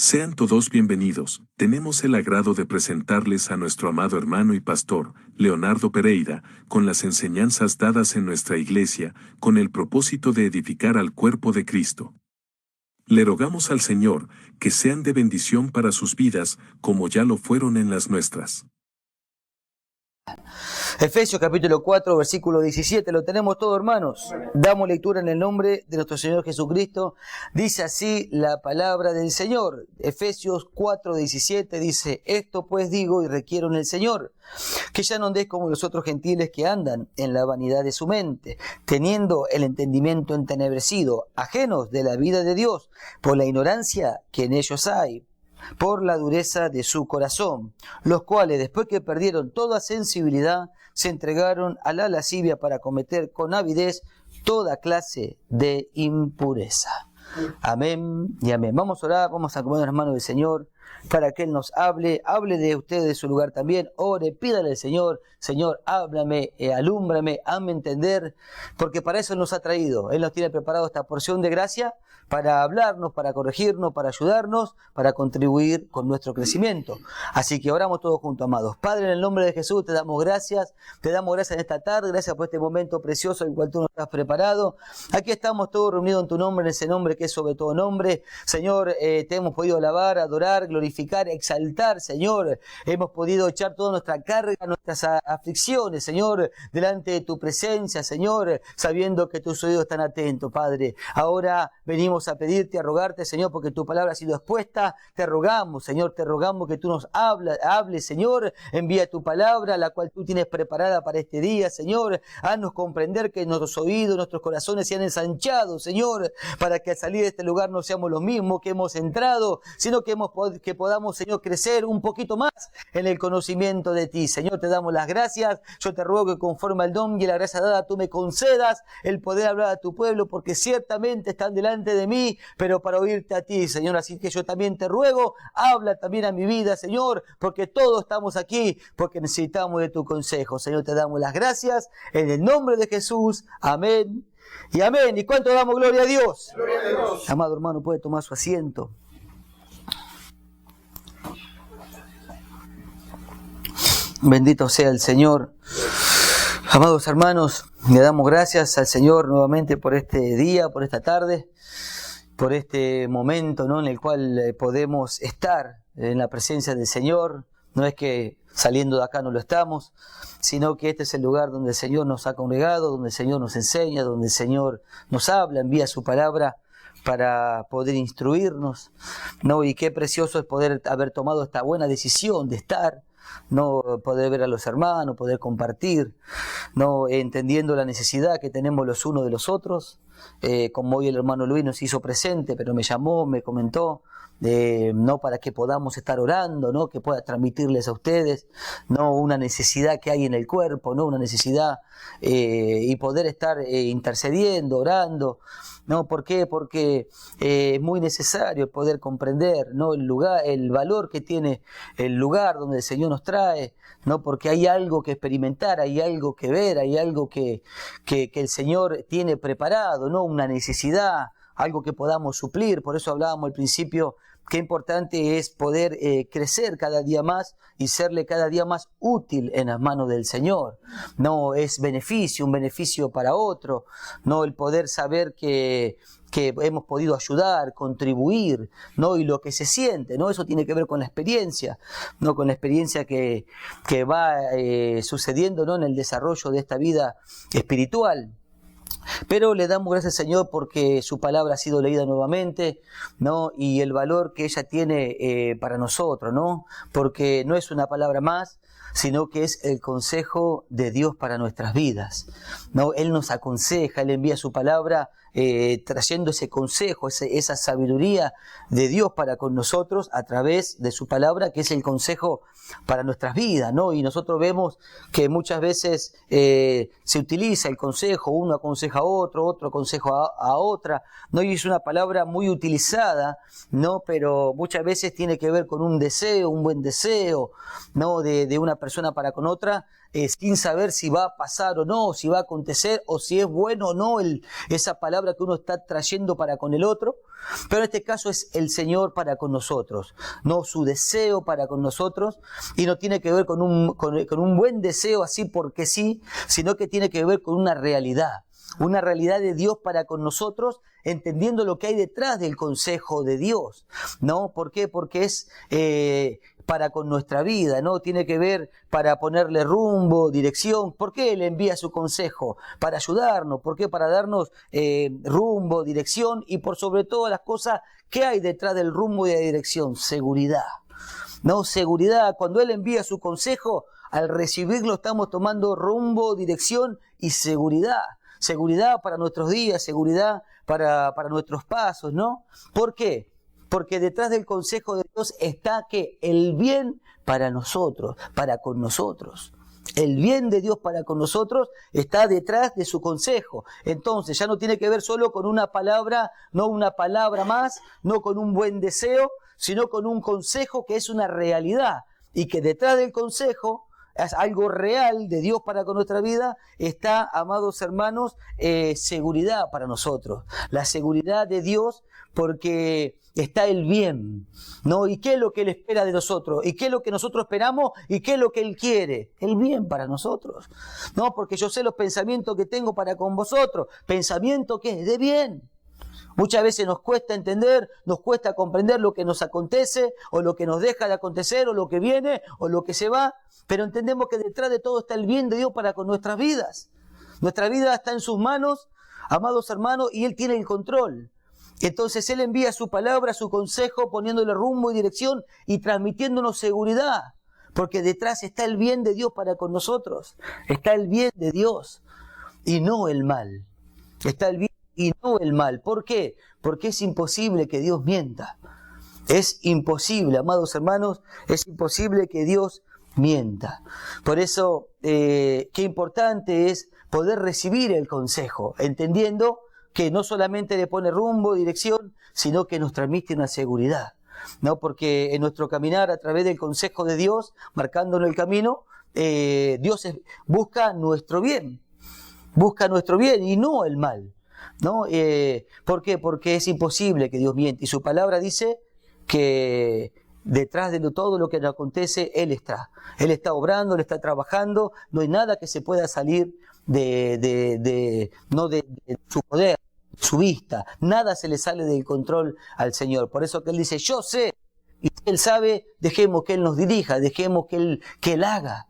Sean todos bienvenidos. Tenemos el agrado de presentarles a nuestro amado hermano y pastor, Leonardo Pereira, con las enseñanzas dadas en nuestra iglesia, con el propósito de edificar al cuerpo de Cristo. Le rogamos al Señor que sean de bendición para sus vidas, como ya lo fueron en las nuestras. Efesios capítulo 4, versículo 17, lo tenemos todo, hermanos. Damos lectura en el nombre de nuestro Señor Jesucristo. Dice así la palabra del Señor. Efesios 4, 17 dice: esto pues digo y requiero en el Señor, que ya no andéis como los otros gentiles que andan en la vanidad de su mente, teniendo el entendimiento entenebrecido, ajenos de la vida de Dios, por la ignorancia que en ellos hay, por la dureza de su corazón, los cuales, después que perdieron toda sensibilidad, se entregaron a la lascivia para cometer con avidez toda clase de impureza. Amén y amén. Vamos a orar, vamos a acomodar las manos del Señor para que Él nos hable de usted de su lugar también. Ore, pídale al Señor: Señor, háblame, alúmbrame, hazme entender, porque para eso Él nos ha traído. Él nos tiene preparado esta porción de gracia para hablarnos, para corregirnos, para ayudarnos, para contribuir con nuestro crecimiento. Así que oramos todos juntos, amados. Padre, en el nombre de Jesús te damos gracias en esta tarde, gracias por este momento precioso en el cual tú nos has preparado. Aquí estamos todos reunidos en tu nombre, en ese nombre que es sobre todo nombre. Señor, te hemos podido alabar, adorar, glorificar, exaltar, Señor. Hemos podido echar toda nuestra carga, nuestras aflicciones, Señor, delante de tu presencia, Señor, sabiendo que tus oídos están atentos, Padre. Ahora venimos a pedirte, a rogarte, Señor, porque tu palabra ha sido expuesta. Te rogamos, Señor, te rogamos que tú nos hables, Señor. Envía tu palabra, la cual tú tienes preparada para este día, Señor. Haznos comprender que nuestros oídos, nuestros corazones sean ensanchados, Señor, para que al salir de este lugar no seamos los mismos que hemos entrado, sino que podamos, Señor, crecer un poquito más en el conocimiento de ti. Señor, te damos las gracias. Yo te ruego que conforme al don y la gracia dada tú me concedas el poder hablar a tu pueblo, porque ciertamente están delante de mí, pero para oírte a ti, Señor. Así que yo también te ruego, habla también a mi vida, Señor, porque todos estamos aquí, porque necesitamos de tu consejo. Señor, te damos las gracias en el nombre de Jesús. Amén y amén. ¿Y cuánto damos gloria a Dios? Gloria a Dios. Amado hermano, puede tomar su asiento. Bendito sea el Señor. Amados hermanos, le damos gracias al Señor nuevamente por este día, por esta tarde, por este momento, ¿no?, en el cual podemos estar en la presencia del Señor. No es que saliendo de acá no lo estamos, sino que este es el lugar donde el Señor nos ha congregado, donde el Señor nos enseña, donde el Señor nos habla, envía su palabra para poder instruirnos, ¿no? Y qué precioso es poder haber tomado esta buena decisión de estar, no poder ver a los hermanos, poder compartir, no entendiendo la necesidad que tenemos los unos de los otros, como hoy el hermano Luis nos hizo presente, pero me llamó, me comentó, no para que podamos estar orando, no que pueda transmitirles a ustedes, no una necesidad que hay en el cuerpo, no una necesidad y poder estar intercediendo, orando. ¿No? ¿Por qué? Porque es muy necesario poder comprender, ¿no?, el lugar, el valor que tiene el lugar donde el Señor nos trae, ¿no? Porque hay algo que experimentar, hay algo que ver, hay algo que el Señor tiene preparado, ¿no? Una necesidad, algo que podamos suplir. Por eso hablábamos al principio qué importante es poder crecer cada día más y serle cada día más útil en las manos del Señor. No es beneficio, un beneficio para otro, no el poder saber que hemos podido ayudar, contribuir, ¿no? Y lo que se siente, ¿no? Eso tiene que ver con la experiencia, ¿no? Con la experiencia que va sucediendo, ¿no?, en el desarrollo de esta vida espiritual. Pero le damos gracias al Señor porque su palabra ha sido leída nuevamente, ¿no? Y el valor que ella tiene para nosotros, ¿no? Porque no es una palabra más, sino que es el consejo de Dios para nuestras vidas, ¿no? Él nos aconseja, Él envía su palabra trayendo ese consejo, esa sabiduría de Dios para con nosotros a través de su palabra, que es el consejo para nuestras vidas, ¿no? Y nosotros vemos que muchas veces se utiliza el consejo, uno aconseja a otro, otro aconseja a otra, ¿no? Y es una palabra muy utilizada, ¿no? Pero muchas veces tiene que ver con un deseo, un buen deseo, ¿no? De una una persona para con otra, sin saber si va a pasar o no, si va a acontecer, o si es bueno o no esa palabra que uno está trayendo para con el otro. Pero en este caso es el Señor para con nosotros, no su deseo para con nosotros, y no tiene que ver con un buen deseo así porque sí, sino que tiene que ver con una realidad de Dios para con nosotros, entendiendo lo que hay detrás del consejo de Dios, ¿no? ¿Por qué? Porque es para con nuestra vida, ¿no? Tiene que ver para ponerle rumbo, dirección. ¿Por qué Él envía su consejo? Para ayudarnos. ¿Por qué? Para darnos rumbo, dirección, y por sobre todas las cosas, ¿qué hay detrás del rumbo y de la dirección? Seguridad, ¿no? Seguridad. Cuando Él envía su consejo, al recibirlo estamos tomando rumbo, dirección y seguridad. Seguridad para nuestros días, seguridad para nuestros pasos, ¿no? ¿Por qué? Porque detrás del consejo de Dios está que el bien para nosotros, para con nosotros. El bien de Dios para con nosotros está detrás de su consejo. Entonces ya no tiene que ver solo con una palabra, no una palabra más, no con un buen deseo, sino con un consejo que es una realidad. Y que detrás del consejo, es algo real de Dios para con nuestra vida, está, amados hermanos, seguridad para nosotros. La seguridad de Dios, porque está el bien, ¿no? ¿Y qué es lo que Él espera de nosotros? ¿Y qué es lo que nosotros esperamos? ¿Y qué es lo que Él quiere? El bien para nosotros, ¿no? Porque yo sé los pensamientos que tengo para con vosotros, pensamiento que es de bien. Muchas veces nos cuesta entender, nos cuesta comprender lo que nos acontece, o lo que nos deja de acontecer, o lo que viene, o lo que se va, pero entendemos que detrás de todo está el bien de Dios para con nuestras vidas. Nuestra vida está en sus manos, amados hermanos, y Él tiene el control. Entonces Él envía su palabra, su consejo, poniéndole rumbo y dirección y transmitiéndonos seguridad, porque detrás está el bien de Dios para con nosotros. Está el bien de Dios y no el mal. Está el bien y no el mal. ¿Por qué? Porque es imposible que Dios mienta. Es imposible, amados hermanos, es imposible que Dios mienta. Por eso, qué importante es poder recibir el consejo, entendiendo que no solamente le pone rumbo, dirección, sino que nos transmite una seguridad, ¿no? Porque en nuestro caminar a través del consejo de Dios, marcándonos el camino, Dios busca nuestro bien y no el mal, ¿no? ¿Por qué? Porque es imposible que Dios miente, y su palabra dice que detrás de todo lo que nos acontece, Él está obrando, Él está trabajando, no hay nada que se pueda salir de su poder, su vista, nada se le sale del control al Señor. Por eso que Él dice, yo sé, y si Él sabe, dejemos que Él nos dirija, dejemos que Él haga.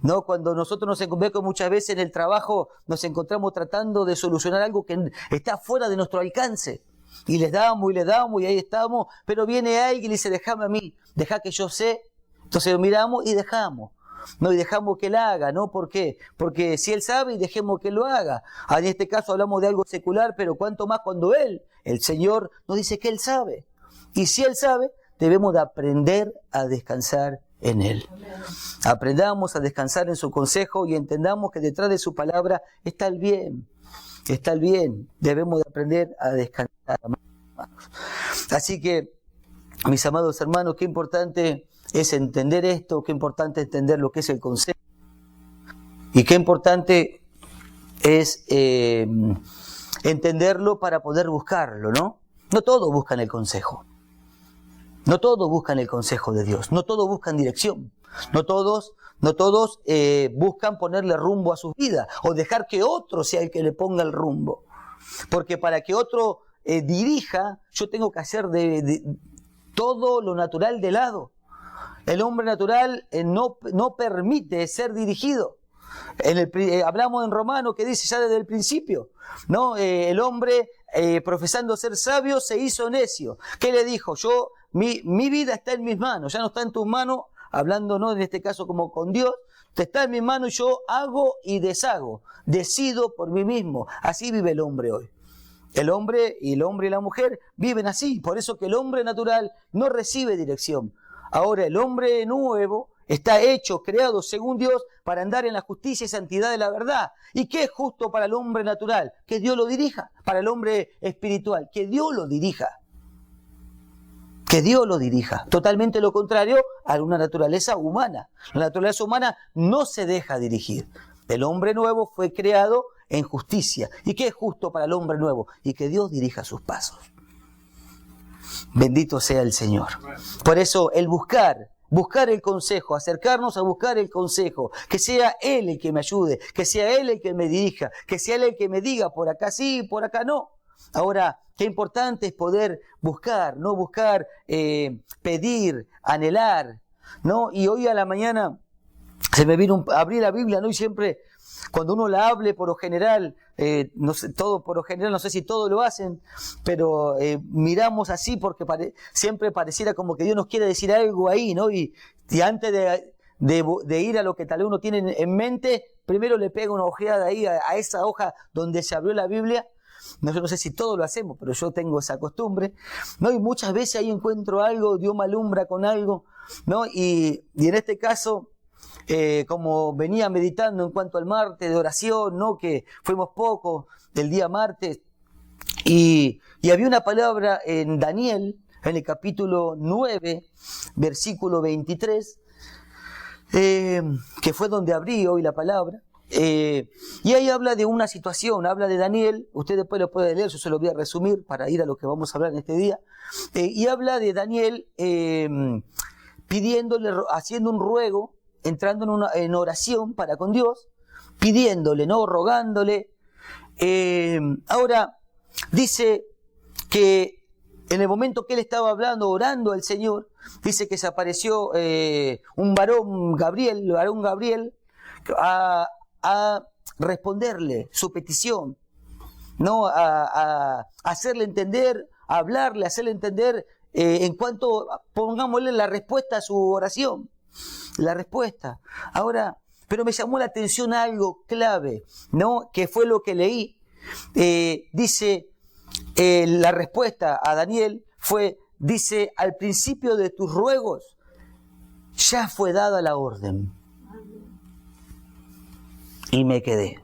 ¿No? Cuando nosotros nos encontramos muchas veces en el trabajo, nos encontramos tratando de solucionar algo que está fuera de nuestro alcance. Y les damos y ahí estamos, pero viene alguien y dice, déjame a mí, deja que yo sé. Entonces lo miramos y dejamos, ¿no? Y dejamos que Él haga, ¿no? ¿Por qué? Porque si Él sabe, dejemos que Él lo haga. En este caso hablamos de algo secular, pero cuánto más cuando Él, el Señor, nos dice que Él sabe. Y si Él sabe, debemos de aprender a descansar en Él. Aprendamos a descansar en su consejo y entendamos que detrás de su palabra está el bien. Está el bien. Debemos de aprender a descansar. Así que, mis amados hermanos, qué importante es entender esto, qué importante es entender lo que es el consejo. Y qué importante es entenderlo para poder buscarlo, ¿no? No todos buscan el consejo. No todos buscan el consejo de Dios. No todos buscan dirección. No todos buscan ponerle rumbo a sus vidas o dejar que otro sea el que le ponga el rumbo. Porque para que otro dirija, yo tengo que hacer de todo lo natural de lado. El hombre natural no permite ser dirigido. Hablamos en Romano que dice ya desde el principio, ¿no? El hombre profesando ser sabio se hizo necio. ¿Qué le dijo? Mi vida está en mis manos, ya no está en tus manos, hablando, ¿no? En este caso como con Dios, te está en mis manos y yo hago y deshago, decido por mí mismo. Así vive el hombre hoy. El hombre y la mujer viven así, por eso que el hombre natural no recibe dirección. Ahora el hombre nuevo está hecho, creado según Dios para andar en la justicia y santidad de la verdad. ¿Y qué es justo para el hombre natural? Que Dios lo dirija. Para el hombre espiritual, que Dios lo dirija. que Dios lo dirija. Totalmente lo contrario a una naturaleza humana. La naturaleza humana no se deja dirigir. El hombre nuevo fue creado en justicia. ¿Y qué es justo para el hombre nuevo? Y que Dios dirija sus pasos. Bendito sea el Señor. Por eso el buscar el consejo, acercarnos a buscar el consejo, que sea Él el que me ayude, que sea Él el que me dirija, que sea Él el que me diga por acá sí, por acá no. Ahora, qué importante es poder buscar, no buscar, pedir, anhelar, ¿no? Y hoy a la mañana se me vino abrí la Biblia, ¿no? Y siempre, cuando uno la hable, por lo general, no sé, no sé si todos lo hacen, pero miramos así porque siempre pareciera como que Dios nos quiere decir algo ahí, ¿no? Y antes de ir a lo que tal vez uno tiene en mente, primero le pega una ojeada ahí a esa hoja donde se abrió la Biblia. No sé si todos lo hacemos, pero yo tengo esa costumbre, ¿no? Y muchas veces ahí encuentro algo, Dios me alumbra con algo, ¿no? Y en este caso, como venía meditando en cuanto al martes de oración, ¿no? Que fuimos pocos del día martes, y había una palabra en Daniel, en el capítulo 9, versículo 23, que fue donde abrí hoy la palabra. Y ahí habla de una situación, habla de Daniel, usted después lo puede leer, yo se lo voy a resumir para ir a lo que vamos a hablar en este día, y habla de Daniel pidiéndole, haciendo un ruego, entrando en oración para con Dios, pidiéndole, ¿no? Rogándole. Ahora, dice que en el momento que él estaba hablando, orando al Señor, dice que se apareció un varón Gabriel, a responderle su petición, ¿no? A hacerle entender, a hablarle, a hacerle entender en cuanto, pongámosle la respuesta a su oración, la respuesta. Ahora, pero me llamó la atención algo clave, ¿no? Que fue lo que leí. Dice, la respuesta a Daniel dice, al principio de tus ruegos ya fue dada la orden. Y me quedé.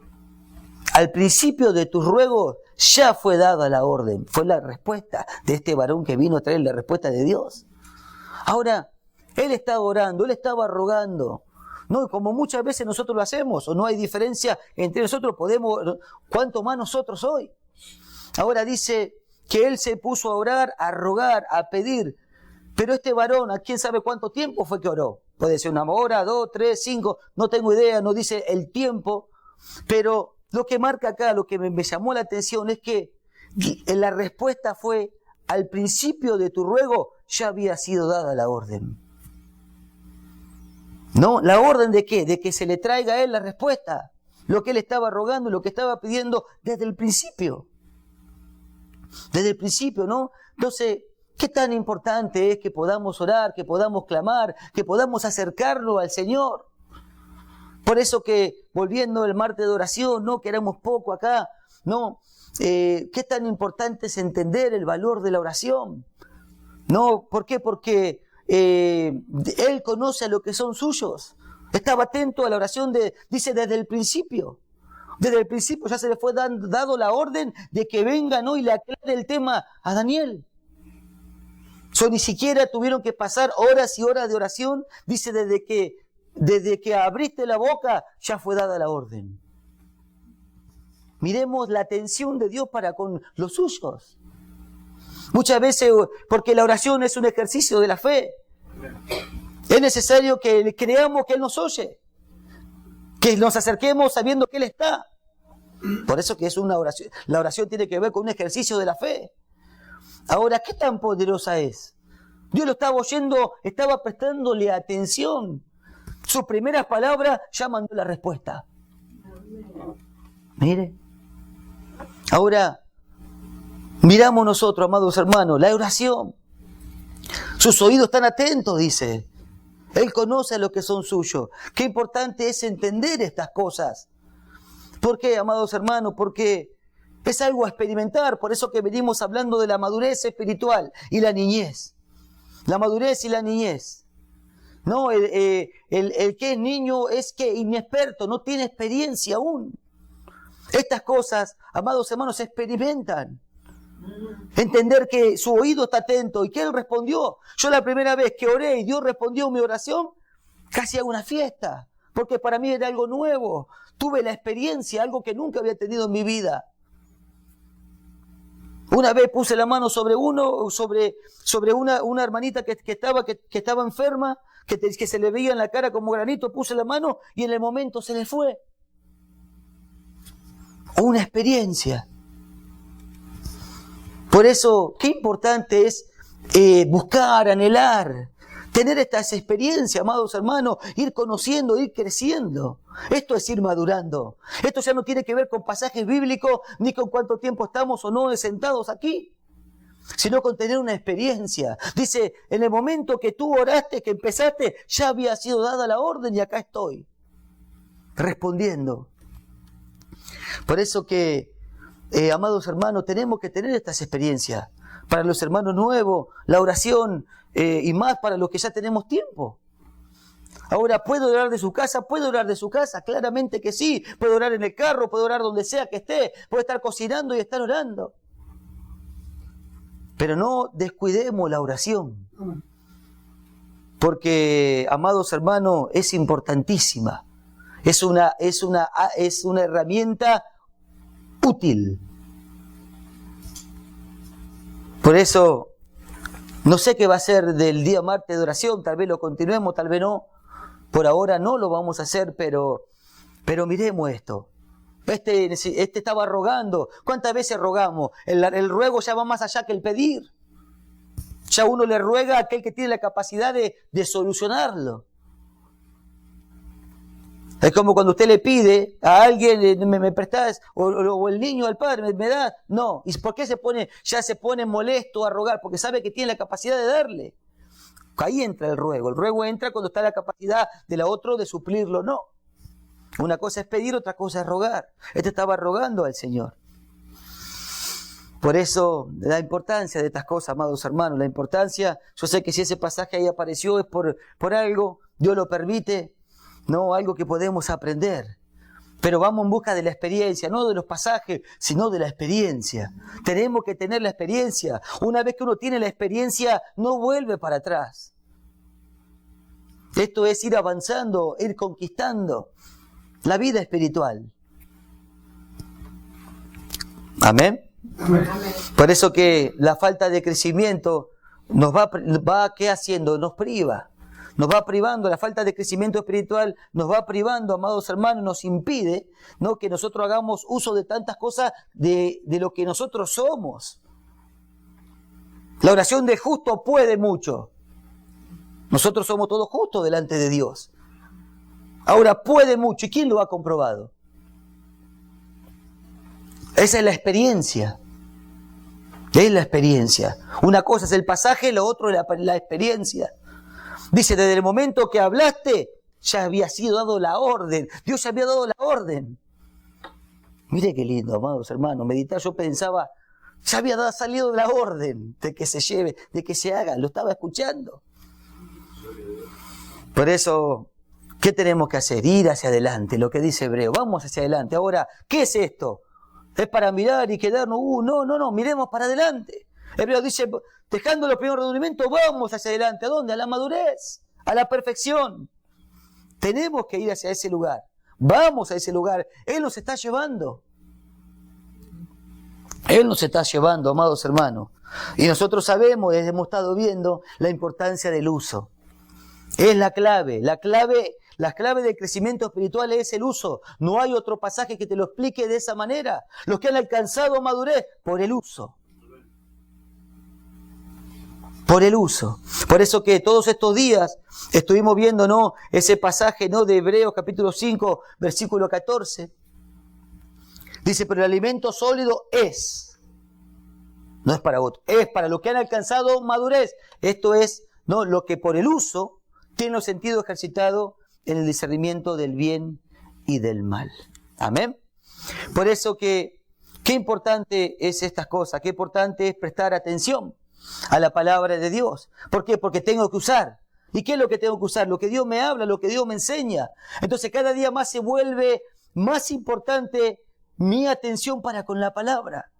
Al principio de tus ruegos ya fue dada la orden. Fue la respuesta de este varón que vino a traer la respuesta de Dios. Ahora, él estaba orando, él estaba rogando. No, como muchas veces nosotros lo hacemos, o no hay diferencia entre nosotros, cuanto más nosotros hoy. Ahora dice que él se puso a orar, a rogar, a pedir. Pero este varón, ¿a quién sabe cuánto tiempo fue que oró? Puede ser 1 hora, 2, 3, 5, no tengo idea, no dice el tiempo. Pero lo que marca acá, lo que me llamó la atención es que la respuesta fue, al principio de tu ruego ya había sido dada la orden. ¿No? ¿La orden de qué? De que se le traiga a él la respuesta. Lo que él estaba rogando, lo que estaba pidiendo desde el principio. Desde el principio, ¿no? Entonces, ¿qué tan importante es que podamos orar, que podamos clamar, que podamos acercarnos al Señor? Por eso que, volviendo el martes de oración, ¿no? Que éramos poco acá, ¿no? ¿Qué tan importante es entender el valor de la oración? ¿No? ¿Por qué? Porque Él conoce a lo que son suyos. Estaba atento a la oración dice, desde el principio. Desde el principio ya se le fue dado la orden de que venga, ¿no? Y le aclare el tema a Daniel. Ni siquiera tuvieron que pasar horas y horas de oración. Dice, desde que abriste la boca, ya fue dada la orden. Miremos la atención de Dios para con los suyos. Muchas veces, porque la oración es un ejercicio de la fe, es necesario que creamos que Él nos oye, que nos acerquemos sabiendo que Él está. Por eso que es una oración. La oración tiene que ver con un ejercicio de la fe. Ahora, ¿qué tan poderosa es? Dios lo estaba oyendo, estaba prestándole atención. Sus primeras palabras ya mandó la respuesta. Mire. Ahora, miramos nosotros, amados hermanos, la oración. Sus oídos están atentos, dice. Él conoce lo que son suyos. Qué importante es entender estas cosas. ¿Por qué, amados hermanos? Porque es algo a experimentar. Por eso que venimos hablando de la madurez espiritual y la niñez. La madurez y la niñez. No, el que es niño es que inexperto, no tiene experiencia aún. Estas cosas, amados hermanos, se experimentan. Entender que su oído está atento y que Él respondió. Yo la primera vez que oré y Dios respondió mi oración, casi hago una fiesta, porque para mí era algo nuevo. Tuve la experiencia, algo que nunca había tenido en mi vida. Una vez puse la mano sobre una hermanita que estaba enferma, que se le veía en la cara como granito, puse la mano y en el momento se le fue. Una experiencia. Por eso, qué importante es buscar, anhelar, tener estas experiencias, amados hermanos, ir conociendo, ir creciendo. Esto es ir madurando. Esto ya no tiene que ver con pasajes bíblicos, ni con cuánto tiempo estamos o no sentados aquí, sino con tener una experiencia. Dice, en el momento que tú oraste, que empezaste, ya había sido dada la orden y acá estoy, respondiendo. Por eso que, amados hermanos, tenemos que tener estas experiencias. Para los hermanos nuevos, la oración, y más para los que ya tenemos tiempo. Ahora, ¿puedo orar de su casa? ¿Puedo orar de su casa? Claramente que sí. Puedo orar en el carro, puedo orar donde sea que esté. Puedo estar cocinando y estar orando. Pero no descuidemos la oración. Porque, amados hermanos, es importantísima. Es una herramienta útil. Por eso, no sé qué va a ser del día martes de oración, tal vez lo continuemos, tal vez no. Por ahora no lo vamos a hacer, pero miremos esto. Este estaba rogando. ¿Cuántas veces rogamos? El ruego ya va más allá que el pedir. Ya uno le ruega a aquel que tiene la capacidad de solucionarlo. Es como cuando usted le pide a alguien, me prestás, o el niño al padre, me da. No. ¿Y por qué ya se pone molesto a rogar? Porque sabe que tiene la capacidad de darle. Ahí entra el ruego. El ruego entra cuando está la capacidad de la otra de suplirlo. No. Una cosa es pedir, otra cosa es rogar. Este estaba rogando al Señor. Por eso, la importancia de estas cosas, amados hermanos, la importancia, yo sé que si ese pasaje ahí apareció es por algo, Dios lo permite. No, algo que podemos aprender. Pero vamos en busca de la experiencia, no de los pasajes, sino de la experiencia. Tenemos que tener la experiencia. Una vez que uno tiene la experiencia, no vuelve para atrás. Esto es ir avanzando, ir conquistando la vida espiritual. Amén. Amén. Por eso que la falta de crecimiento nos va ¿qué haciendo? Nos priva. Nos va privando, la falta de crecimiento espiritual nos va privando, amados hermanos, nos impide, ¿no?, que nosotros hagamos uso de tantas cosas de lo que nosotros somos. La oración del justo puede mucho. Nosotros somos todos justos delante de Dios. Ahora puede mucho. ¿Y quién lo ha comprobado? Esa es la experiencia. Es la experiencia. Una cosa es el pasaje, lo otro es la experiencia. Dice, desde el momento que hablaste, ya había sido dado la orden. Dios ya había dado la orden. Mire qué lindo, amados hermanos. Meditar, yo pensaba, ya había salido la orden de que se lleve, de que se haga. Lo estaba escuchando. Por eso, ¿qué tenemos que hacer? Ir hacia adelante, lo que dice Hebreo. Vamos hacia adelante. Ahora, ¿qué es esto? ¿Es para mirar y quedarnos? No, miremos para adelante. Hebreo dice, dejando los primeros rudimentos, vamos hacia adelante. ¿A dónde? A la madurez, a la perfección. Tenemos que ir hacia ese lugar. Vamos a ese lugar. Él nos está llevando. Él nos está llevando, amados hermanos. Y nosotros sabemos, hemos estado viendo la importancia del uso. Es la clave. La clave del crecimiento espiritual es el uso. No hay otro pasaje que te lo explique de esa manera. Los que han alcanzado madurez, por el uso. Por el uso. Por eso que todos estos días estuvimos viendo, ¿no?, ese pasaje, ¿no?, de Hebreos capítulo 5, versículo 14. Dice, pero el alimento sólido es. No es para otros. Es para los que han alcanzado madurez. Esto es, ¿no?, lo que por el uso tiene los sentidos ejercitados en el discernimiento del bien y del mal. Amén. Por eso que, qué importante es estas cosas. Qué importante es prestar atención a la palabra de Dios. ¿Por qué? Porque tengo que usar. ¿Y qué es lo que tengo que usar? Lo que Dios me habla, lo que Dios me enseña. Entonces cada día más se vuelve más importante mi atención para con la palabra.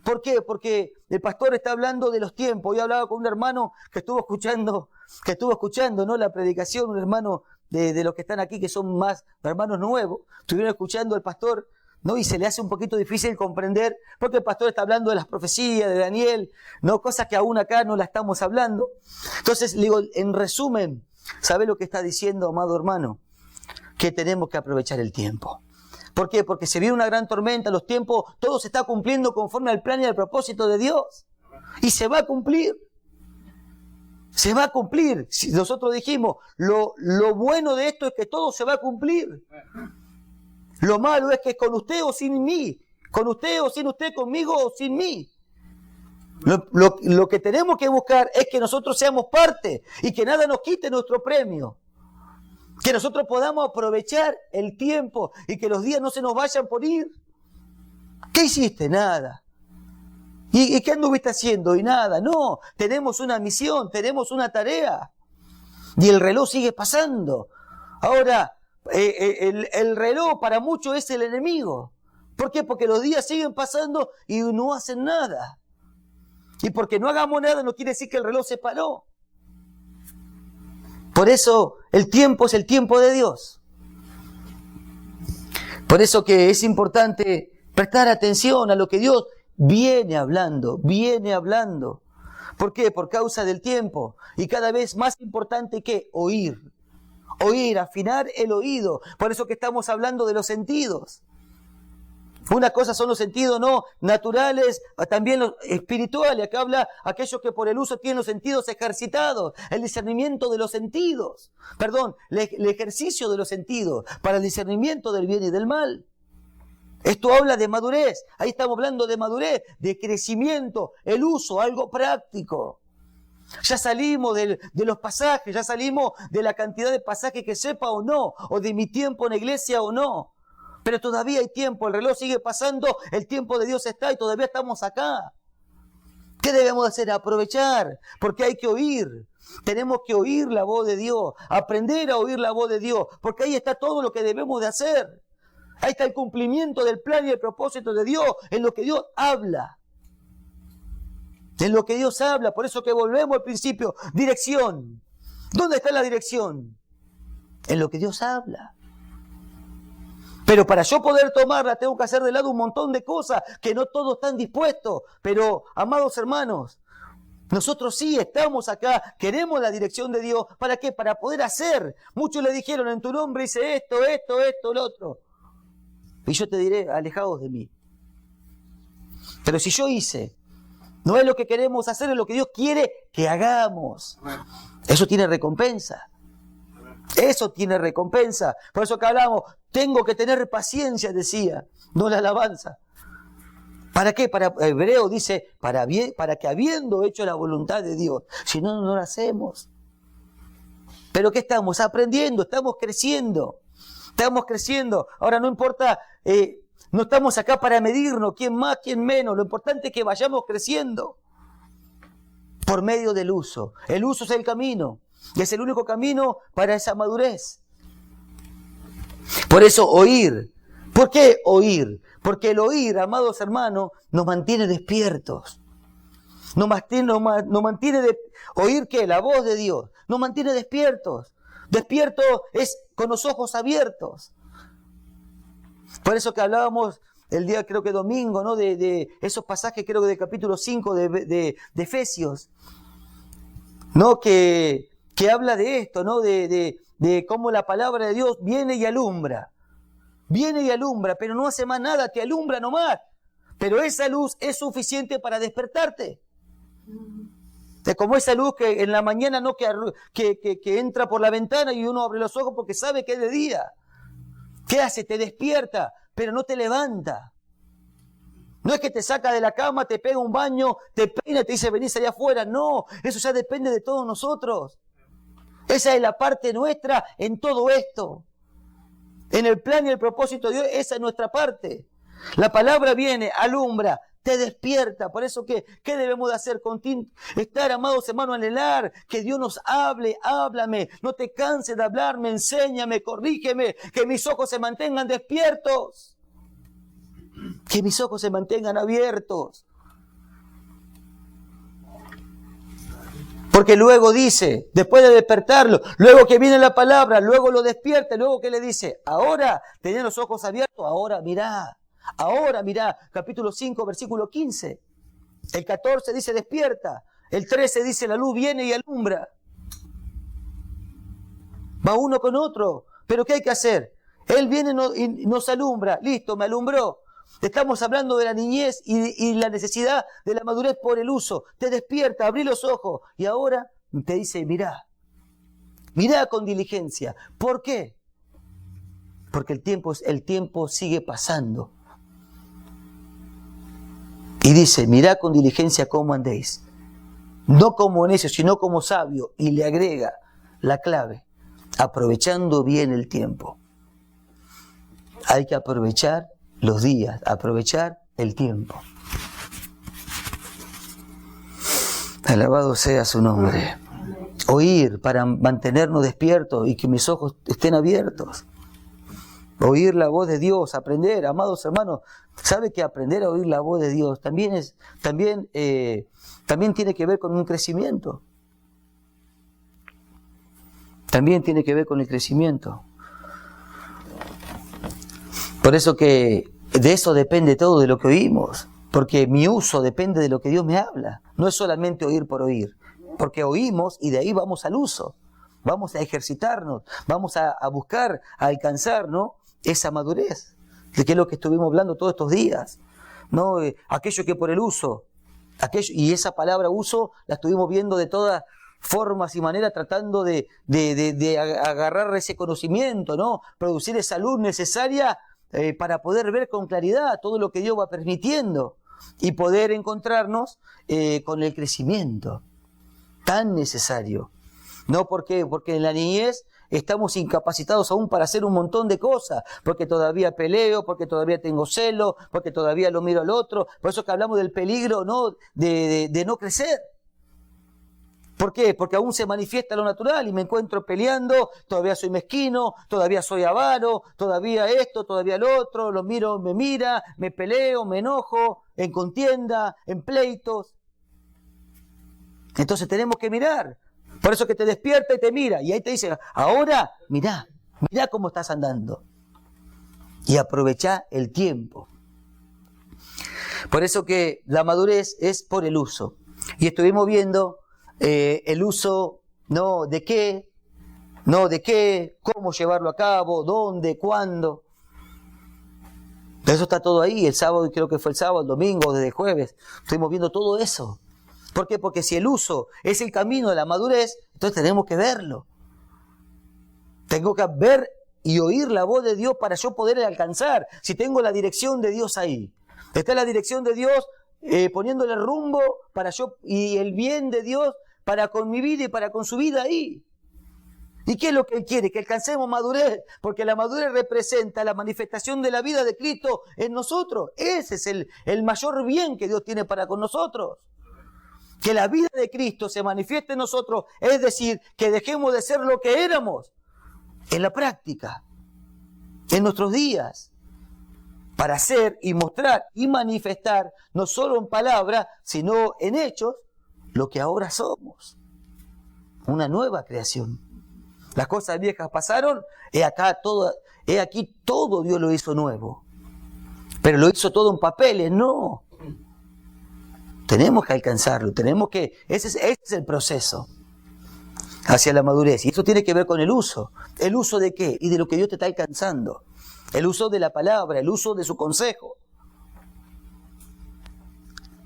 ¿Por qué? Porque el pastor está hablando de los tiempos. Yo hablaba con un hermano que estuvo escuchando, ¿no? La predicación, un hermano de los que están aquí, que son más hermanos nuevos, estuvieron escuchando al pastor, ¿no? Y se le hace un poquito difícil comprender, porque el pastor está hablando de las profecías, de Daniel, ¿no? Cosas que aún acá no la estamos hablando. Entonces, le digo, en resumen, ¿sabe lo que está diciendo, amado hermano? Que tenemos que aprovechar el tiempo. ¿Por qué? Porque se viene una gran tormenta, los tiempos, todo se está cumpliendo conforme al plan y al propósito de Dios. Y se va a cumplir. Se va a cumplir. Si nosotros dijimos, lo bueno de esto es que todo se va a cumplir. Lo malo es que con usted o sin mí, con usted o sin usted, conmigo o sin mí. Lo que tenemos que buscar es que nosotros seamos parte y que nada nos quite nuestro premio. Que nosotros podamos aprovechar el tiempo y que los días no se nos vayan por ir. ¿Qué hiciste? Nada. ¿Y qué anduviste haciendo? Y nada. No, tenemos una misión, tenemos una tarea. Y el reloj sigue pasando. Ahora, el reloj para muchos es el enemigo. ¿Por qué? Porque los días siguen pasando y no hacen nada. Y porque no hagamos nada no quiere decir que el reloj se paró. Por eso el tiempo es el tiempo de Dios. Por eso que es importante prestar atención a lo que Dios viene hablando. ¿Por qué? Por causa del tiempo. Y cada vez más importante que oír, afinar el oído. Por eso que estamos hablando de los sentidos. Una cosa son los sentidos no naturales, también los espirituales. Acá habla aquellos que por el uso tienen los sentidos ejercitados, el discernimiento de los sentidos. El ejercicio de los sentidos para el discernimiento del bien y del mal. Esto habla de madurez. Ahí estamos hablando de madurez, de crecimiento, el uso, algo práctico. Ya salimos de los pasajes, ya salimos de la cantidad de pasajes que sepa o no, o de mi tiempo en la iglesia o no. Pero todavía hay tiempo, el reloj sigue pasando, el tiempo de Dios está y todavía estamos acá. ¿Qué debemos hacer? Aprovechar, porque hay que oír. Tenemos que oír la voz de Dios, aprender a oír la voz de Dios, porque ahí está todo lo que debemos de hacer. Ahí está el cumplimiento del plan y el propósito de Dios, en lo que Dios habla. En lo que Dios habla, por eso que volvemos al principio. Dirección. ¿Dónde está la dirección? En lo que Dios habla. Pero para yo poder tomarla tengo que hacer de lado un montón de cosas que no todos están dispuestos. Pero, amados hermanos, nosotros sí estamos acá, queremos la dirección de Dios. ¿Para qué? Para poder hacer. Muchos le dijeron, en tu nombre hice esto, lo otro. Y yo te diré, alejaos de mí. Pero si yo hice, no es lo que queremos hacer, es lo que Dios quiere que hagamos. Eso tiene recompensa. Eso tiene recompensa. Por eso que hablamos, tengo que tener paciencia, decía, no la alabanza. ¿Para qué? Para Hebreo dice, para que habiendo hecho la voluntad de Dios, si no, no la hacemos. Pero ¿qué estamos? Aprendiendo, estamos creciendo. Ahora no importa, no estamos acá para medirnos quién más, quién menos. Lo importante es que vayamos creciendo por medio del uso. El uso es el camino. Y es el único camino para esa madurez. Por eso oír. ¿Por qué oír? Porque el oír, amados hermanos, nos mantiene despiertos. Nos mantiene oír ¿qué? La voz de Dios. Nos mantiene despiertos. Despierto es con los ojos abiertos. Por eso que hablábamos el día, creo que domingo, ¿no? De esos pasajes, creo que del capítulo 5 de Efesios, ¿no? Que habla de esto, ¿no? De cómo la palabra de Dios viene y alumbra. Viene y alumbra, pero no hace más nada, te alumbra nomás. Pero esa luz es suficiente para despertarte. Es como esa luz que en la mañana no que entra por la ventana y uno abre los ojos porque sabe que es de día. ¿Qué hace? Te despierta, pero no te levanta. No es que te saca de la cama, te pega un baño, te peina y te dice venís allá afuera. No, eso ya depende de todos nosotros. Esa es la parte nuestra en todo esto. En el plan y el propósito de Dios, esa es nuestra parte. La palabra viene, alumbra, te despierta. Por eso, ¿qué debemos de hacer? Estar, amados hermanos, anhelar que Dios nos hable, háblame. No te canses de hablarme, enséñame, corrígeme, que mis ojos se mantengan despiertos. Que mis ojos se mantengan abiertos. Porque luego dice, después de despertarlo, luego que viene la palabra, luego lo despierta, luego que le dice, ahora tenés los ojos abiertos, ahora mirá, capítulo 5, versículo 15. El 14 dice despierta, el 13 dice la luz viene y alumbra. Va uno con otro, pero ¿qué hay que hacer? Él viene y nos alumbra, listo, me alumbró. Estamos hablando de la niñez y la necesidad de la madurez por el uso. Te despierta, abrí los ojos y ahora te dice, mirá con diligencia. ¿Por qué? Porque el tiempo sigue pasando. Y dice, mirá con diligencia cómo andéis. No como necio, sino como sabio. Y le agrega la clave, aprovechando bien el tiempo. Hay que aprovechar los días, aprovechar el tiempo. Alabado sea su nombre. Oír para mantenernos despiertos y que mis ojos estén abiertos. Oír la voz de Dios, aprender, amados hermanos. ¿Sabe que aprender a oír la voz de Dios también tiene que ver con un crecimiento? También tiene que ver con el crecimiento. Por eso que de eso depende todo de lo que oímos, porque mi uso depende de lo que Dios me habla. No es solamente oír por oír, porque oímos y de ahí vamos al uso, vamos a ejercitarnos, vamos a buscar, a alcanzar, ¿no?, esa madurez, de que es lo que estuvimos hablando todos estos días, ¿no? Aquello que por el uso, y esa palabra uso la estuvimos viendo de todas formas y maneras, tratando de agarrar ese conocimiento, ¿no?, producir esa luz necesaria para poder ver con claridad todo lo que Dios va permitiendo y poder encontrarnos con el crecimiento tan necesario. ¿No? ¿Por qué? Porque en la niñez estamos incapacitados aún para hacer un montón de cosas, porque todavía peleo, porque todavía tengo celo, porque todavía lo miro al otro. Por eso que hablamos del peligro, ¿no?, de no crecer. ¿Por qué? Porque aún se manifiesta lo natural y me encuentro peleando, todavía soy mezquino, todavía soy avaro, todavía esto, todavía lo otro, lo miro, me mira, me peleo, me enojo, en contienda, en pleitos. Entonces tenemos que mirar. Por eso que te despierta y te mira y ahí te dice, ahora mirá cómo estás andando. Y aprovechá el tiempo. Por eso que la madurez es por el uso. Y estuvimos viendo el uso, ¿no?, de qué, cómo llevarlo a cabo, dónde, cuándo. Eso está todo ahí, el sábado, creo que fue el sábado, el domingo, desde el jueves. Estuvimos viendo todo eso. ¿Por qué? Porque si el uso es el camino de la madurez, entonces tenemos que verlo. Tengo que ver y oír la voz de Dios para yo poder alcanzar. Si tengo la dirección de Dios ahí. Está la dirección de Dios poniéndole rumbo para yo y el bien de Dios para con mi vida y para con su vida ahí. ¿Y qué es lo que Él quiere? Que alcancemos madurez, porque la madurez representa la manifestación de la vida de Cristo en nosotros. Ese es el mayor bien que Dios tiene para con nosotros. Que la vida de Cristo se manifieste en nosotros, es decir, que dejemos de ser lo que éramos en la práctica, en nuestros días, para hacer y mostrar y manifestar, no solo en palabras, sino en hechos, lo que ahora somos. Una nueva creación. Las cosas viejas pasaron, he aquí todo Dios lo hizo nuevo. Pero lo hizo todo en papeles, no. Tenemos que alcanzarlo, ese es el proceso hacia la madurez. Y eso tiene que ver con el uso. ¿El uso de qué? Y de lo que Dios te está alcanzando. El uso de la palabra, el uso de su consejo.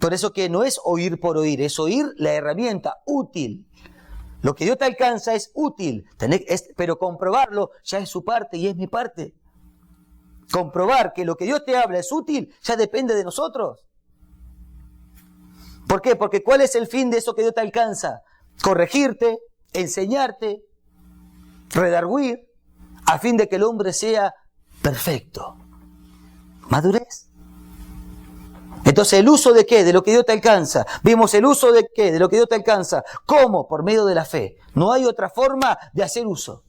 Por eso que no es oír por oír, es oír la herramienta útil. Lo que Dios te alcanza es útil, pero comprobarlo ya es su parte y es mi parte. Comprobar que lo que Dios te habla es útil ya depende de nosotros. ¿Por qué? Porque ¿cuál es el fin de eso que Dios te alcanza? Corregirte, enseñarte, redarguir, a fin de que el hombre sea perfecto. Madurez. Entonces, ¿el uso de qué? De lo que Dios te alcanza. Vimos el uso de qué? De lo que Dios te alcanza. ¿Cómo? Por medio de la fe. No hay otra forma de hacer uso.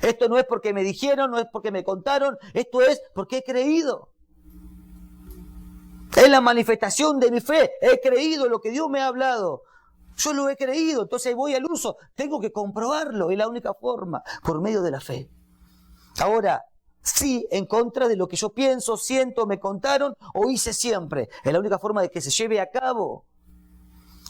Esto no es porque me dijeron, no es porque me contaron, esto es porque he creído. Es la manifestación de mi fe. He creído lo que Dios me ha hablado. Yo lo he creído, entonces voy al uso. Tengo que comprobarlo, es la única forma, por medio de la fe. Ahora, sí, en contra de lo que yo pienso, siento, me contaron o hice siempre. Es la única forma de que se lleve a cabo.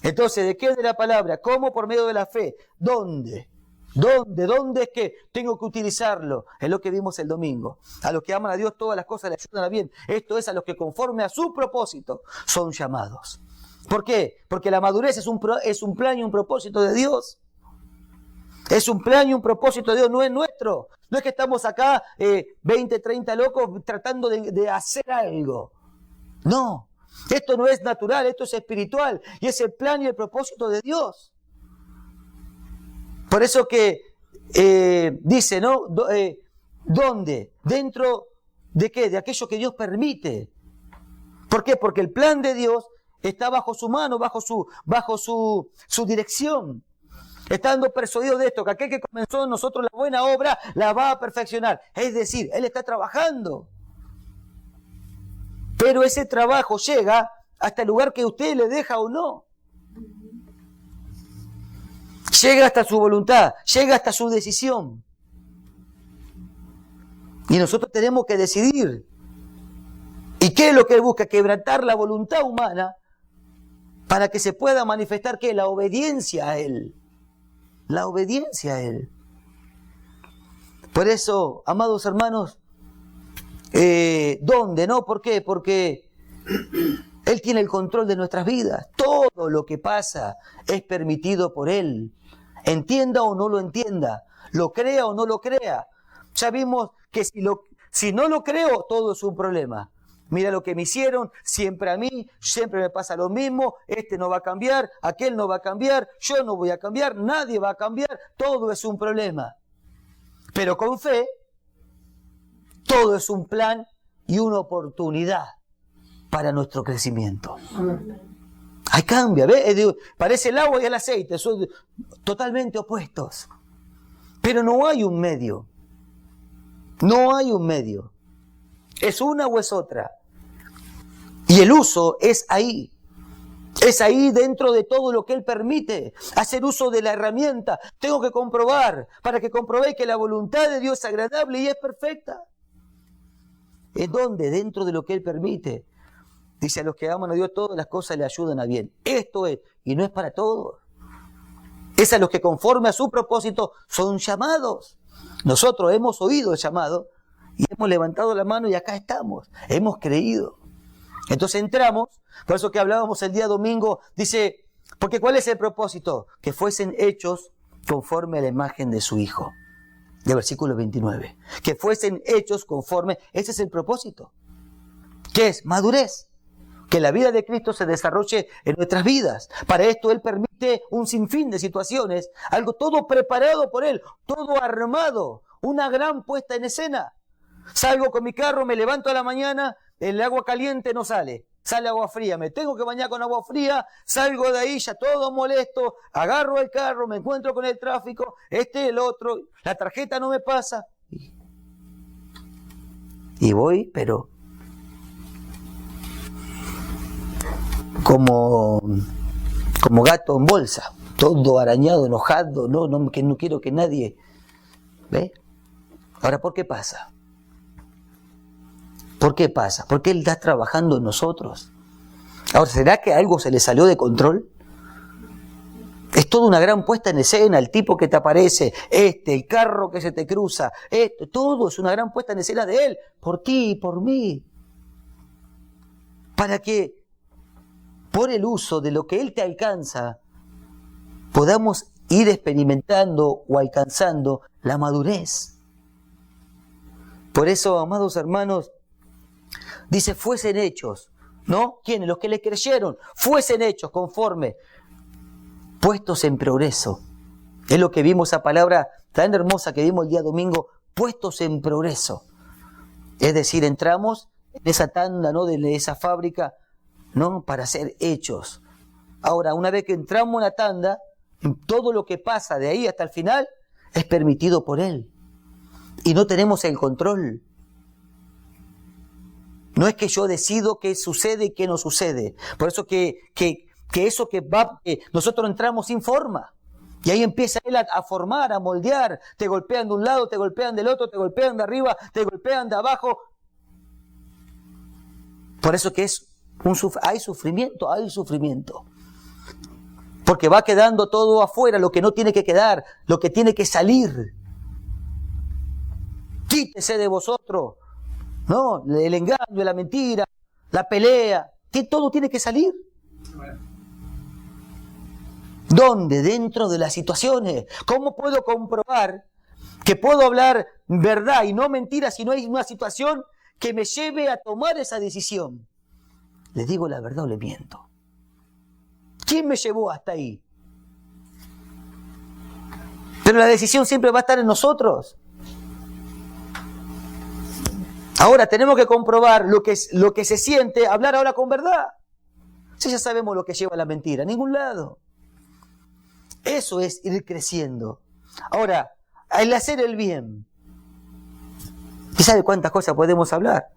Entonces, ¿de qué es de la palabra? ¿Cómo? Por medio de la fe. ¿Dónde? ¿Dónde es que tengo que utilizarlo? Es lo que vimos el domingo. A los que aman a Dios todas las cosas le ayudan a bien. Esto es a los que conforme a su propósito son llamados. ¿Por qué? Porque la madurez es un plan y un propósito de Dios. Es un plan y un propósito de Dios, no es nuestro. No es que estamos acá 20, 30 locos tratando de hacer algo. No, esto no es natural, esto es espiritual. Y es el plan y el propósito de Dios. Por eso que dice, ¿no? ¿Dónde? ¿Dentro de qué? De aquello que Dios permite. ¿Por qué? Porque el plan de Dios está bajo su mano, bajo su dirección. Estando persuadido de esto, que aquel que comenzó en nosotros la buena obra la va a perfeccionar. Es decir, Él está trabajando. Pero ese trabajo llega hasta el lugar que usted le deja o no. Llega hasta su voluntad, llega hasta su decisión. Y nosotros tenemos que decidir. ¿Y qué es lo que Él busca? Quebrantar la voluntad humana para que se pueda manifestar ¿qué? La obediencia a Él. La obediencia a Él. Por eso, amados hermanos, ¿dónde? ¿No? ¿Por qué? Porque Él tiene el control de nuestras vidas. Todo lo que pasa es permitido por Él. Entienda o no lo entienda, lo crea o no lo crea. Ya vimos que si no lo creo, todo es un problema. Mira lo que me hicieron, siempre a mí, siempre me pasa lo mismo, este no va a cambiar, aquel no va a cambiar, yo no voy a cambiar, nadie va a cambiar, todo es un problema. Pero con fe, todo es un plan y una oportunidad para nuestro crecimiento. Ahí cambia, ¿ves? Parece el agua y el aceite, son totalmente opuestos. Pero no hay un medio. No hay un medio. Es una o es otra. Y el uso es ahí. Es ahí dentro de todo lo que Él permite. Hacer uso de la herramienta. Tengo que comprobar, para que comprobéis que la voluntad de Dios es agradable y es perfecta. ¿En dónde? Dentro de lo que Él permite. Dice, a los que aman a Dios todas las cosas le ayudan a bien. Esto es, y no es para todos. Es a los que conforme a su propósito son llamados. Nosotros hemos oído el llamado y hemos levantado la mano y acá estamos. Hemos creído. Entonces entramos, por eso que hablábamos el día domingo, dice, porque ¿cuál es el propósito? Que fuesen hechos conforme a la imagen de su Hijo. De versículo 29. Que fuesen hechos conforme, ese es el propósito. ¿Qué es? Madurez. Que la vida de Cristo se desarrolle en nuestras vidas. Para esto Él permite un sinfín de situaciones, algo todo preparado por Él, todo armado, una gran puesta en escena. Salgo con mi carro, me levanto a la mañana, el agua caliente no sale, sale agua fría, me tengo que bañar con agua fría, salgo de ahí ya todo molesto, agarro el carro, me encuentro con el tráfico, el otro, la tarjeta no me pasa. Y voy, pero como gato en bolsa, todo arañado, enojado, que no quiero que nadie... ¿Ve? Ahora, ¿por qué pasa? ¿Por qué pasa? Porque Él está trabajando en nosotros. Ahora, ¿será que algo se le salió de control? Es toda una gran puesta en escena, el tipo que te aparece, el carro que se te cruza, todo es una gran puesta en escena de Él, por ti y por mí. Para que por el uso de lo que Él te alcanza, podamos ir experimentando o alcanzando la madurez. Por eso, amados hermanos, dice, fuesen hechos, ¿no? ¿Quiénes? Los que le creyeron, fuesen hechos conforme, puestos en progreso. Es lo que vimos, esa palabra tan hermosa que vimos el día domingo, puestos en progreso. Es decir, entramos en esa tanda, ¿no? De esa fábrica, ¿no? Para ser hechos. Ahora, una vez que entramos en la tanda, todo lo que pasa de ahí hasta el final es permitido por Él. Y no tenemos el control. No es que yo decido qué sucede y qué no sucede. Por eso que que eso que nosotros entramos sin forma. Y ahí empieza él a formar, a moldear. Te golpean de un lado, te golpean del otro, te golpean de arriba, te golpean de abajo. Por eso que hay sufrimiento. Porque va quedando todo afuera, lo que no tiene que quedar, lo que tiene que salir. Quítese de vosotros, ¿no? El engaño, la mentira, la pelea, que todo tiene que salir. ¿Dónde? Dentro de las situaciones. ¿Cómo puedo comprobar que puedo hablar verdad y no mentira si no hay una situación que me lleve a tomar esa decisión? ¿Le digo la verdad o le miento? ¿Quién me llevó hasta ahí? Pero la decisión siempre va a estar en nosotros. Ahora tenemos que comprobar lo que se siente, hablar ahora con verdad. Si ya sabemos lo que lleva a la mentira, a ningún lado. Eso es ir creciendo. Ahora, el hacer el bien. ¿Y sabe cuántas cosas podemos hablar?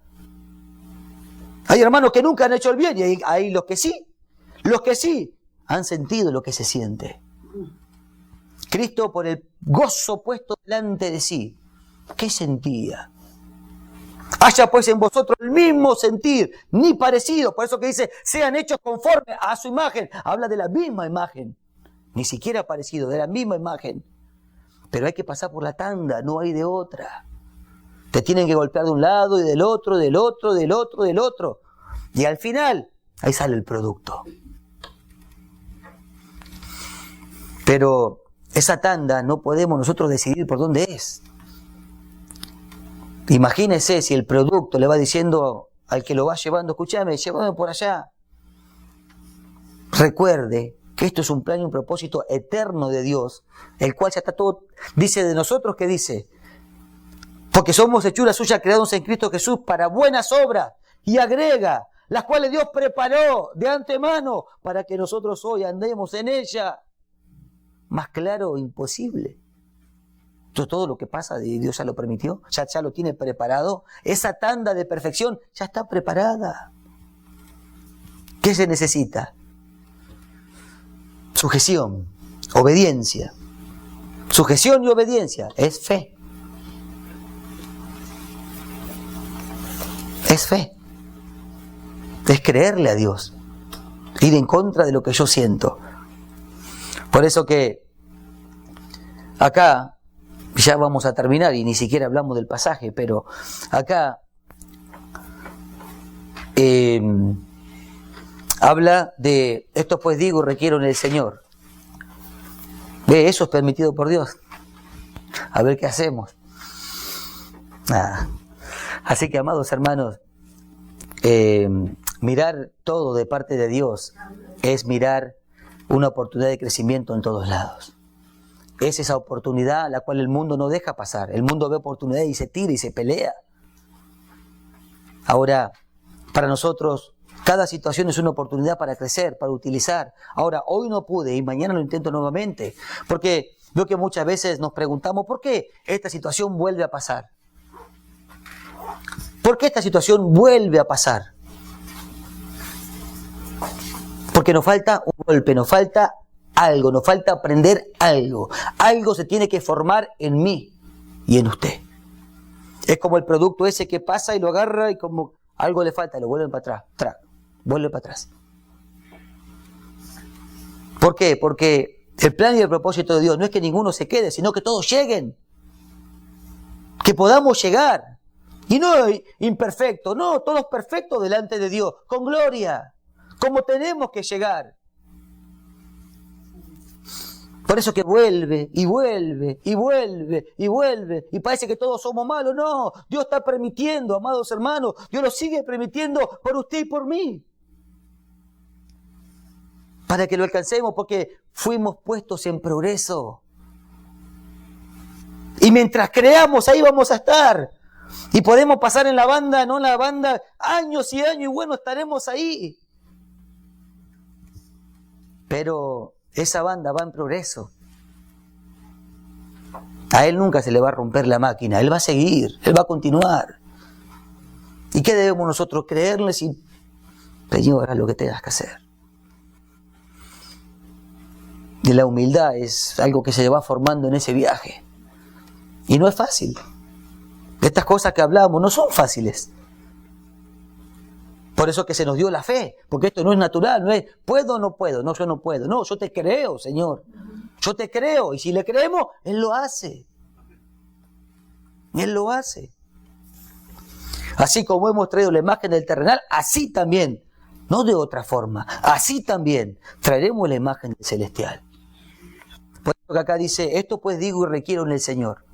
Hay hermanos que nunca han hecho el bien y hay los que sí han sentido lo que se siente. Cristo, por el gozo puesto delante de sí, ¿qué sentía? Haya pues en vosotros el mismo sentir, ni parecido. Por eso que dice, sean hechos conforme a su imagen. Habla de la misma imagen. Ni siquiera parecido, de la misma imagen. Pero hay que pasar por la tanda, no hay de otra. Te tienen que golpear de un lado y del otro, del otro, del otro, del otro. Y al final, ahí sale el producto. Pero esa tanda no podemos nosotros decidir por dónde es. Imagínese si el producto le va diciendo al que lo va llevando, escúchame, llévame por allá. Recuerde que esto es un plan y un propósito eterno de Dios, el cual ya está todo, dice de nosotros que dice, porque somos hechura suya creados en Cristo Jesús para buenas obras, y agrega, las cuales Dios preparó de antemano para que nosotros hoy andemos en ella. Más claro, imposible. Entonces, todo lo que pasa, Dios ya lo permitió, ya lo tiene preparado. Esa tanda de perfección ya está preparada. ¿Qué se necesita? Sujeción, obediencia. Sujeción y obediencia es fe. Es fe. Es creerle a Dios. Ir en contra de lo que yo siento. Por eso que acá, ya vamos a terminar y ni siquiera hablamos del pasaje, pero acá habla de, esto pues digo, requiero en el Señor. Ve, eso es permitido por Dios. A ver qué hacemos. Así que, amados hermanos, mirar todo de parte de Dios es mirar una oportunidad de crecimiento en todos lados. Es esa oportunidad a la cual el mundo no deja pasar. El mundo ve oportunidad y se tira y se pelea. Ahora, para nosotros, cada situación es una oportunidad para crecer, para utilizar. Ahora, hoy no pude y mañana lo intento nuevamente. Porque veo que muchas veces nos preguntamos, ¿por qué esta situación vuelve a pasar? ¿Por qué esta situación vuelve a pasar? Porque nos falta un golpe, nos falta algo, nos falta aprender algo. Algo se tiene que formar en mí y en usted. Es como el producto ese que pasa y lo agarra y como algo le falta, lo vuelven para atrás, vuelve para atrás. ¿Por qué? Porque el plan y el propósito de Dios no es que ninguno se quede, sino que todos lleguen. Que podamos llegar. Y no imperfecto, no, todos perfectos delante de Dios, con gloria, como tenemos que llegar. Por eso que vuelve, y vuelve, y vuelve, y vuelve, y parece que todos somos malos. No, Dios está permitiendo, amados hermanos, Dios lo sigue permitiendo por usted y por mí. Para que lo alcancemos, porque fuimos puestos en progreso. Y mientras creamos, ahí vamos a estar. Y podemos pasar en la banda, no en la banda, años y años, y bueno, estaremos ahí. Pero esa banda va en progreso. A él nunca se le va a romper la máquina, él va a seguir, él va a continuar. ¿Y qué debemos nosotros creerles? Y Señor, haz lo que tengas que hacer. de la humildad es algo que se va formando en ese viaje. Y no es fácil. Estas cosas que hablamos no son fáciles. Por eso que se nos dio la fe, porque esto no es natural, no es puedo o no puedo, no, yo no puedo, no, yo te creo, Señor, yo te creo, y si le creemos, Él lo hace. Él lo hace. Así como hemos traído la imagen del terrenal, así también, no de otra forma, así también traeremos la imagen del celestial. Por eso que acá dice, esto pues digo y requiero en el Señor.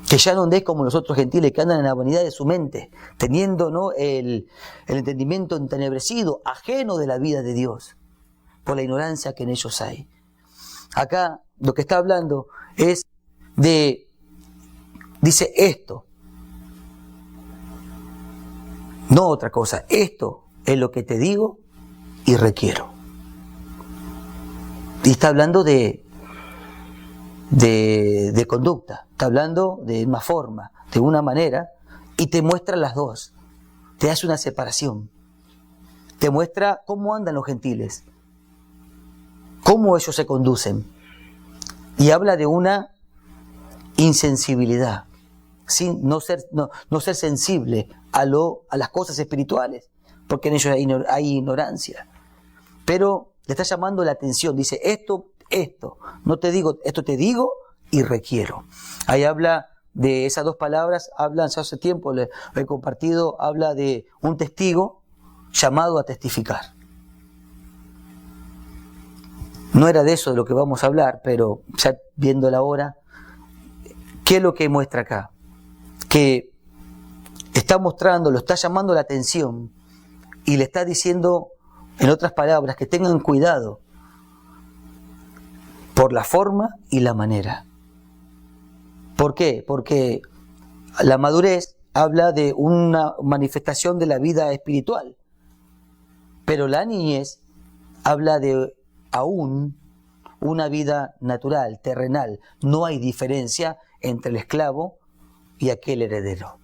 Que ya no andéis como los otros gentiles que andan en la vanidad de su mente, teniendo, ¿no?, el entendimiento entenebrecido, ajeno de la vida de Dios, por la ignorancia que en ellos hay. Acá lo que está hablando es dice esto, no otra cosa, esto es lo que te digo y requiero. Y está hablando de conducta, está hablando de una forma, de una manera, y te muestra las dos, te hace una separación, te muestra cómo andan los gentiles, cómo ellos se conducen, y habla de una insensibilidad, sin no ser sensible a las cosas espirituales, porque en ellos hay ignorancia, pero le está llamando la atención, dice esto, no te digo, esto te digo y requiero. Ahí habla de esas dos palabras, hablan, ya hace tiempo lo he compartido, habla de un testigo llamado a testificar. No era de eso de lo que vamos a hablar, pero ya viendo la hora, ¿qué es lo que muestra acá? Que está mostrando, lo está llamando la atención y le está diciendo, en otras palabras, que tengan cuidado por la forma y la manera. ¿Por qué? Porque la madurez habla de una manifestación de la vida espiritual, pero la niñez habla de aún una vida natural, terrenal. No hay diferencia entre el esclavo y aquel heredero.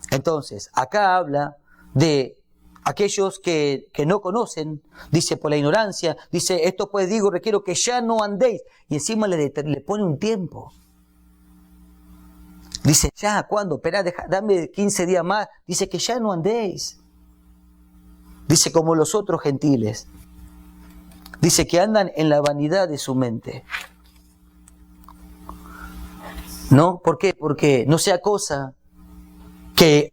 Entonces, acá habla de aquellos que no conocen, dice por la ignorancia, dice esto pues digo, requiero que ya no andéis, y encima le pone un tiempo. Dice ya, ¿cuándo? Esperá, dame 15 días más, dice que ya no andéis. Dice como los otros gentiles, dice que andan en la vanidad de su mente. ¿No? ¿Por qué? Porque no sea cosa que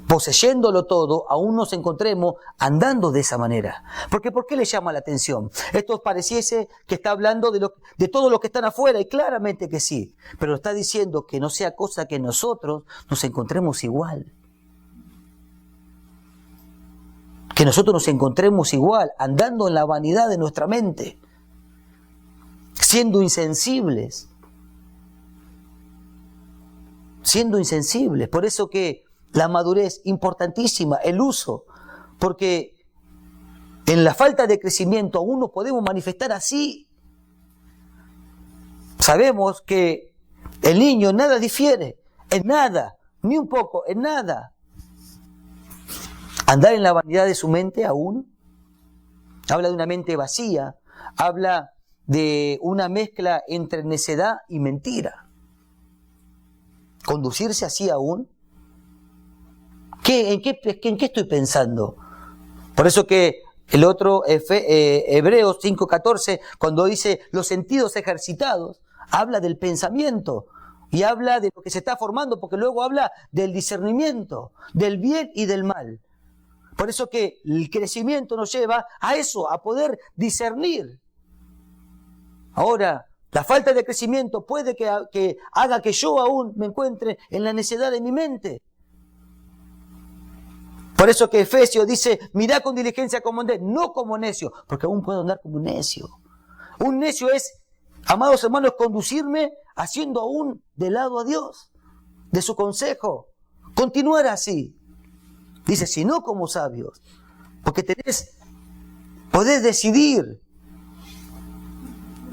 poseyéndolo todo, aún nos encontremos andando de esa manera. Porque ¿por qué le llama la atención? Esto pareciese que está hablando de todo lo que están afuera, y claramente que sí, pero está diciendo que no sea cosa que nosotros nos encontremos igual. Que nosotros nos encontremos igual, andando en la vanidad de nuestra mente, siendo insensibles. Por eso que la madurez, importantísima, el uso, porque en la falta de crecimiento aún nos podemos manifestar así. Sabemos que el niño en nada difiere, en nada, ni un poco, en nada. Andar en la vanidad de su mente aún, habla de una mente vacía, habla de una mezcla entre necedad y mentira. Conducirse así aún, ¿en qué estoy pensando? Por eso que el otro, Hebreos 5:14, cuando dice los sentidos ejercitados, habla del pensamiento y habla de lo que se está formando, porque luego habla del discernimiento, del bien y del mal. Por eso que el crecimiento nos lleva a eso, a poder discernir. Ahora, la falta de crecimiento puede que haga que yo aún me encuentre en la necedad de mi mente. Por eso que Efesios dice, mirá con diligencia como andé, no como necio, porque aún puedo andar como un necio. Un necio es, amados hermanos, conducirme haciendo aún de lado a Dios, de su consejo, continuar así. Dice, si no como sabios, porque podés decidir,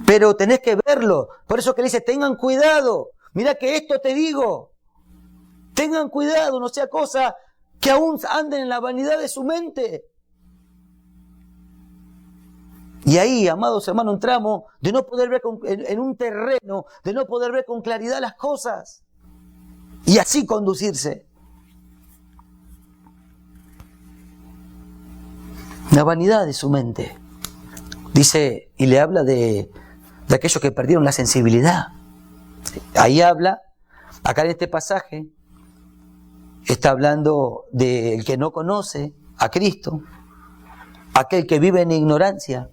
pero tenés que verlo. Por eso que le dice, tengan cuidado, mirá que esto te digo, tengan cuidado, no sea cosa que aún anden en la vanidad de su mente. Y ahí, amados hermanos, entramos de no poder ver en un terreno, de no poder ver con claridad las cosas y así conducirse. La vanidad de su mente. Dice, y le habla de aquellos que perdieron la sensibilidad. Ahí habla, acá en este pasaje, está hablando del que no conoce a Cristo, aquel que vive en ignorancia,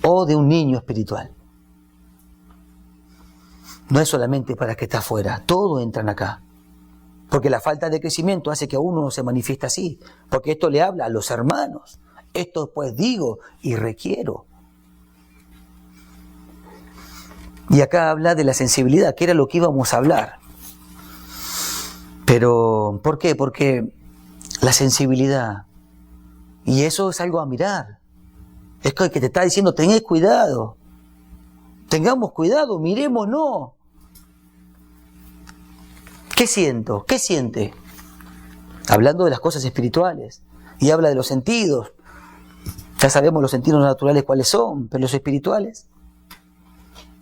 o de un niño espiritual. No es solamente para que está afuera, todos entran acá. Porque la falta de crecimiento hace que uno no se manifieste así. Porque esto le habla a los hermanos. Esto pues digo y requiero. Y acá habla de la sensibilidad, que era lo que íbamos a hablar. Pero, ¿por qué? Porque la sensibilidad, y eso es algo a mirar. Es que te está diciendo, tened cuidado. Tengamos cuidado, mirémonos. ¿Qué siento? ¿Qué siente? Hablando de las cosas espirituales. Y habla de los sentidos. Ya sabemos los sentidos naturales cuáles son, pero los espirituales.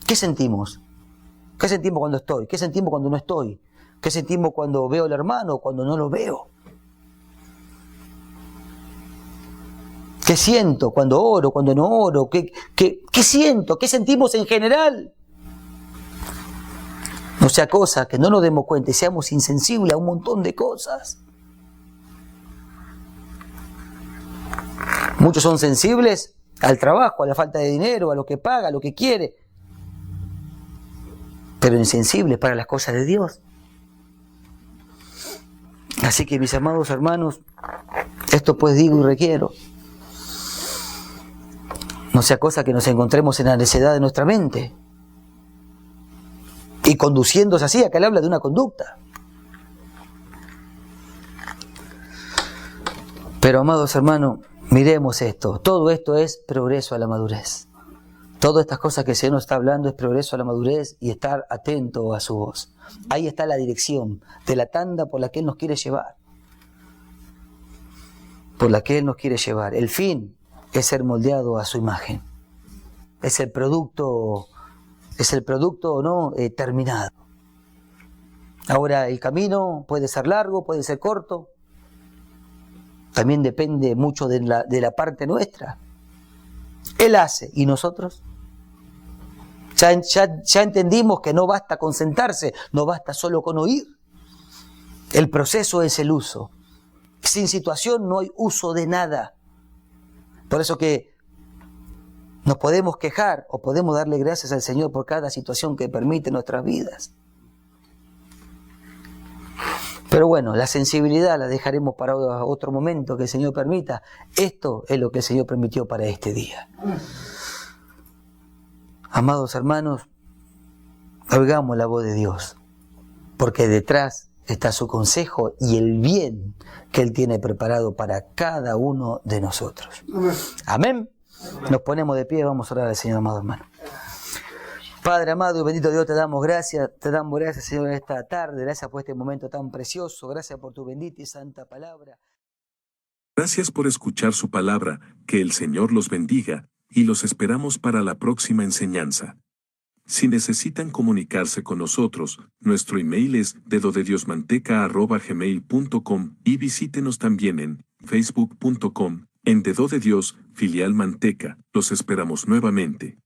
¿Qué sentimos? ¿Qué sentimos cuando estoy? ¿Qué sentimos cuando no estoy? ¿Qué sentimos cuando veo al hermano o cuando no lo veo? ¿Qué siento cuando oro, cuando no oro? ¿Qué siento? ¿Qué sentimos en general? No sea cosa que no nos demos cuenta y seamos insensibles a un montón de cosas. Muchos son sensibles al trabajo, a la falta de dinero, a lo que paga, a lo que quiere, pero insensibles para las cosas de Dios. Así que, mis amados hermanos, esto pues digo y requiero. No sea cosa que nos encontremos en la necedad de nuestra mente. Y conduciéndose así, acá le habla de una conducta. Pero, amados hermanos, miremos esto. Todo esto es progreso a la madurez. Todas estas cosas que el Señor nos está hablando es progreso a la madurez y estar atento a su voz. Ahí está la dirección de la tanda por la que Él nos quiere llevar. Por la que Él nos quiere llevar. El fin es ser moldeado a su imagen. Es el producto ¿no? Terminado. Ahora, el camino puede ser largo, puede ser corto. También depende mucho de la parte nuestra. Él hace, ¿y nosotros? Ya entendimos que no basta con sentarse, no basta solo con oír. El proceso es el uso. Sin situación no hay uso de nada. Por eso que nos podemos quejar o podemos darle gracias al Señor por cada situación que permite en nuestras vidas. Pero bueno, la sensibilidad la dejaremos para otro momento que el Señor permita. Esto es lo que el Señor permitió para este día. Amados hermanos, oigamos la voz de Dios, porque detrás está su consejo y el bien que Él tiene preparado para cada uno de nosotros. Amén. Nos ponemos de pie y vamos a orar al Señor, amado hermano. Padre amado y bendito Dios, te damos gracias, Señor, esta tarde, gracias por este momento tan precioso, gracias por tu bendita y santa palabra. Gracias por escuchar su palabra, que el Señor los bendiga, y los esperamos para la próxima enseñanza. Si necesitan comunicarse con nosotros, nuestro email es dedodiosmanteca@gmail.com y visítenos también en facebook.com, en Dedo de Dios, filial Manteca. Los esperamos nuevamente.